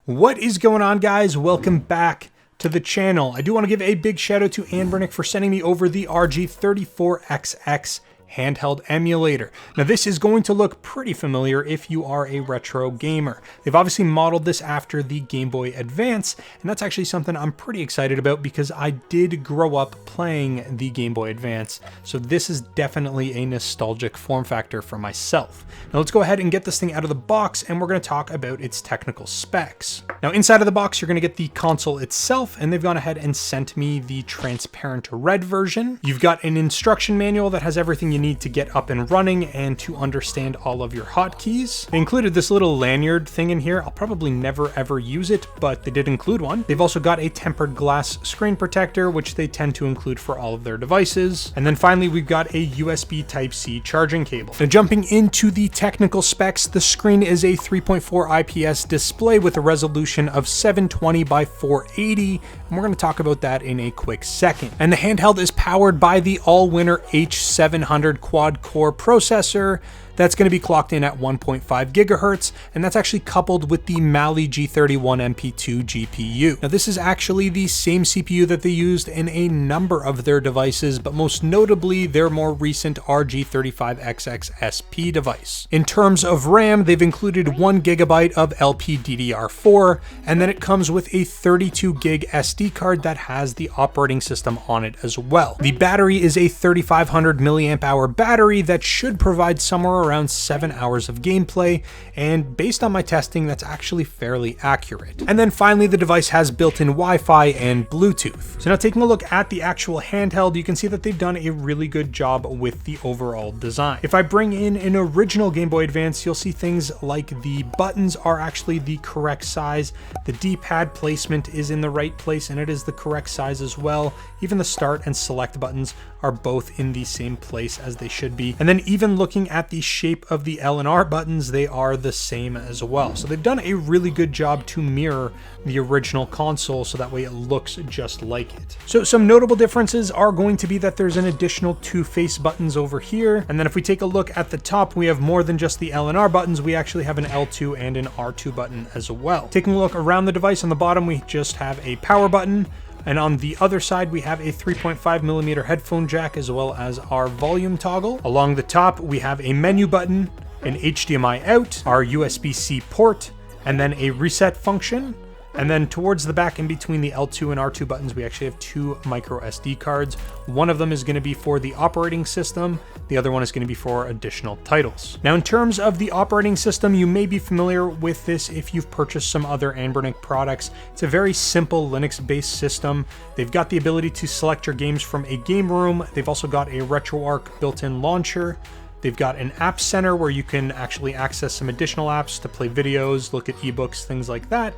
What is going on, guys? Welcome back to the channel. I do want to give a big shout out to Anbernic for sending me over the RG34XX handheld emulator. Now this is going to look pretty familiar if you are a retro gamer. They've obviously modeled this after the Game Boy Advance, and that's actually something I'm pretty excited about because I did grow up playing the Game Boy Advance, so this is definitely a nostalgic form factor for myself. Now let's go ahead and get this thing out of the box, and we're going to talk about its technical specs. Now inside of the box, you're going to get the console itself, and they've gone ahead and sent me the transparent red version. You've got an instruction manual that has everything you need to get up and running and to understand all of your hotkeys. They included this little lanyard thing in here. I'll probably never ever use it, but they did include one. They've also got a tempered glass screen protector, which they tend to include for all of their devices. And then finally, we've got a USB Type-C charging cable. Now jumping into the technical specs, the screen is a 3.4 IPS display with a resolution of 720 by 480, and we're going to talk about that in a quick second. And the handheld is powered by the all-winner H700 quad-core processor that's going to be clocked in at 1.5 gigahertz, and that's actually coupled with the Mali G31MP2 GPU. Now this is actually the same CPU that they used in a number of their devices, but most notably their more recent RG35XX SP device. In terms of RAM, they've included 1 gigabyte of LPDDR4, and then it comes with a 32 gig SD card that has the operating system on it as well. The battery is a 3500 milliamp hour battery that should provide somewhere around 7 hours of gameplay, and based on my testing, that's actually fairly accurate. And then finally, the device has built-in Wi-Fi and Bluetooth. So now taking a look at the actual handheld, you can see that they've done a really good job with the overall design. If I bring in an original Game Boy Advance, you'll see things like the buttons are actually the correct size, the D-pad placement is in the right place and it is the correct size as well. Even the start and select buttons are both in the same place as they should be. And then even looking at the shape of the L and R buttons, they are the same as well. So they've done a really good job to mirror the original console so that way it looks just like it. So some notable differences are going to be that there's an additional 2 face buttons over here. And then if we take a look at the top, we have more than just the L and R buttons. We actually have an L2 and an R2 button as well. Taking a look around the device, on the bottom, we just have a power button. And on the other side, we have a 3.5mm headphone jack as well as our volume toggle. Along the top, we have a menu button, an HDMI out, our USB-C port, and then a reset function. And then towards the back in between the L2 and R2 buttons, we actually have 2 micro SD cards. One of them is going to be for the operating system. The other one is going to be for additional titles. Now, in terms of the operating system, you may be familiar with this if you've purchased some other Anbernic products. It's a very simple Linux-based system. They've got the ability to select your games from a game room. They've also got a RetroArch built-in launcher. They've got an app center where you can actually access some additional apps to play videos, look at ebooks, things like that.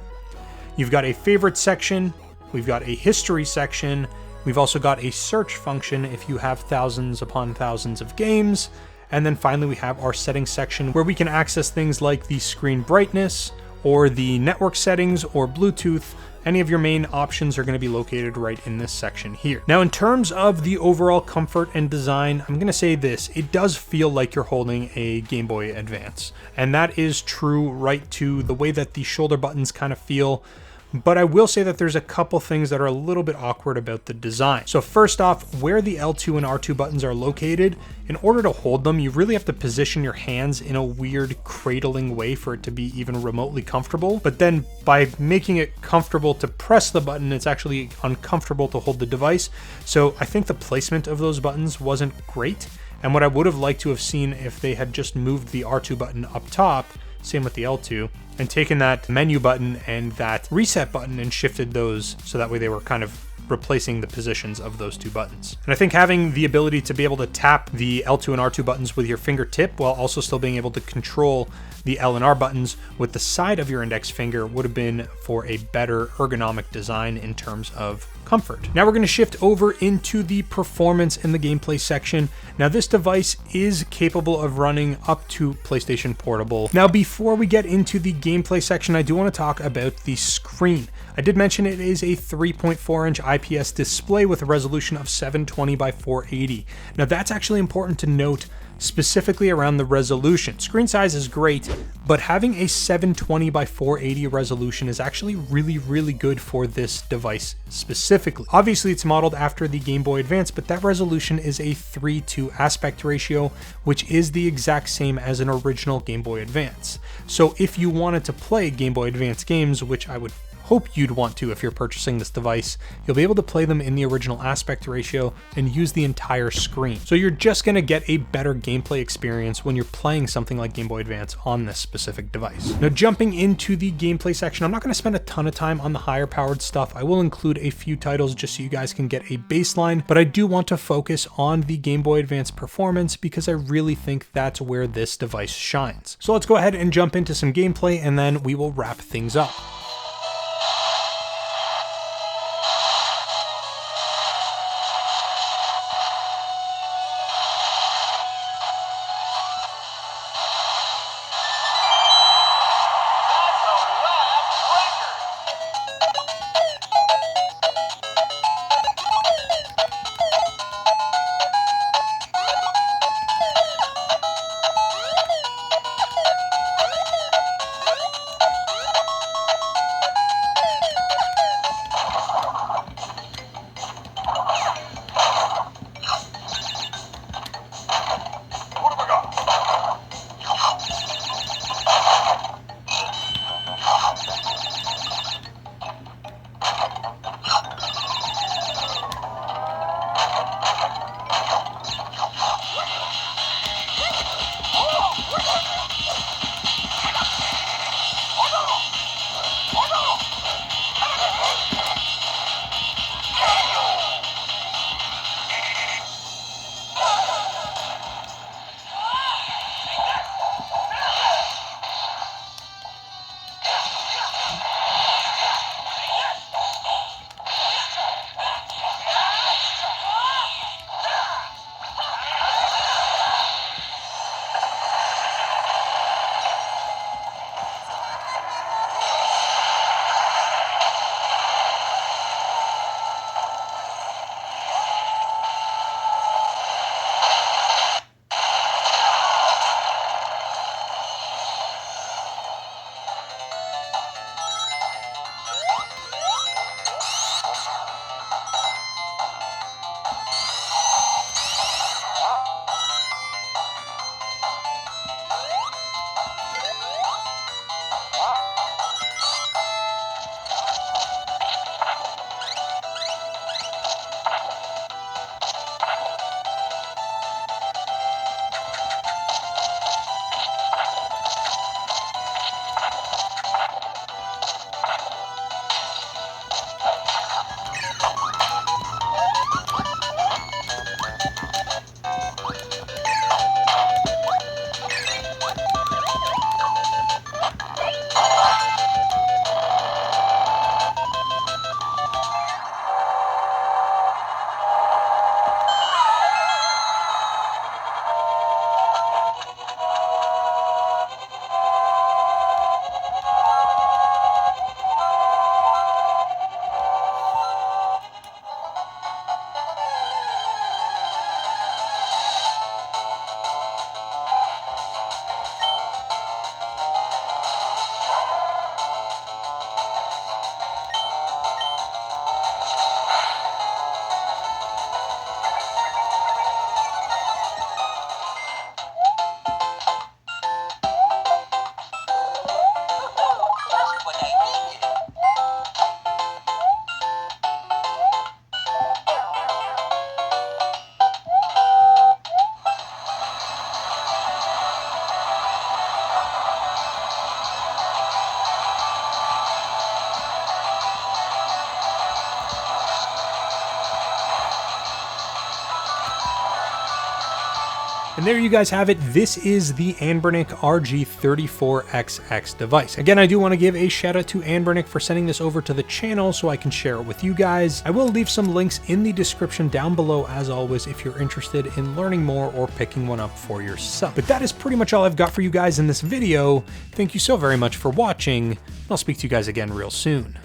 You've got a favorite section, we've got a history section, we've also got a search function if you have thousands upon thousands of games, and then finally we have our settings section where we can access things like the screen brightness or the network settings or Bluetooth. Any of your main options are going to be located right in this section here. Now, in terms of the overall comfort and design, I'm going to say this: it does feel like you're holding a Game Boy Advance. And that is true right to the way that the shoulder buttons kind of feel. But I will say that there's a couple things that are a little bit awkward about the design. So first off, where the L2 and R2 buttons are located, in order to hold them, you really have to position your hands in a weird cradling way for it to be even remotely comfortable. But then by making it comfortable to press the button, it's actually uncomfortable to hold the device. So I think the placement of those buttons wasn't great. And what I would have liked to have seen if they had just moved the R2 button up top, same with the L2, and taken that menu button and that reset button and shifted those so that way they were kind of replacing the positions of those 2 buttons. And I think having the ability to be able to tap the L2 and R2 buttons with your fingertip while also still being able to control the L and R buttons with the side of your index finger would have been for a better ergonomic design in terms of comfort. Now we're going to shift over into the performance in the gameplay section. Now this device is capable of running up to PlayStation Portable. Now before we get into the gameplay section, I do want to talk about the screen. I did mention it is a 3.4-inch IPS display with a resolution of 720 by 480. Now that's actually important to note, specifically around the resolution. Screen size is great, but having a 720 by 480 resolution is actually really good for this device specifically. Obviously it's modeled after the Game Boy Advance, but that resolution is a 3:2 aspect ratio, which is the exact same as an original Game Boy Advance. So if you wanted to play Game Boy Advance games, which I would hope you'd want to if you're purchasing this device, you'll be able to play them in the original aspect ratio and use the entire screen. So you're just going to get a better gameplay experience when you're playing something like Game Boy Advance on this specific device. Now jumping into the gameplay section, I'm not going to spend a ton of time on the higher powered stuff. I will include a few titles just so you guys can get a baseline, but I do want to focus on the Game Boy Advance performance because I really think that's where this device shines. So let's go ahead and jump into some gameplay and then we will wrap things up. And there you guys have it. This is the Anbernic RG34XX device. Again, I do want to give a shout out to Anbernic for sending this over to the channel so I can share it with you guys. I will leave some links in the description down below as always if you're interested in learning more or picking one up for yourself. But that is pretty much all I've got for you guys in this video. Thank you so very much for watching. I'll speak to you guys again real soon.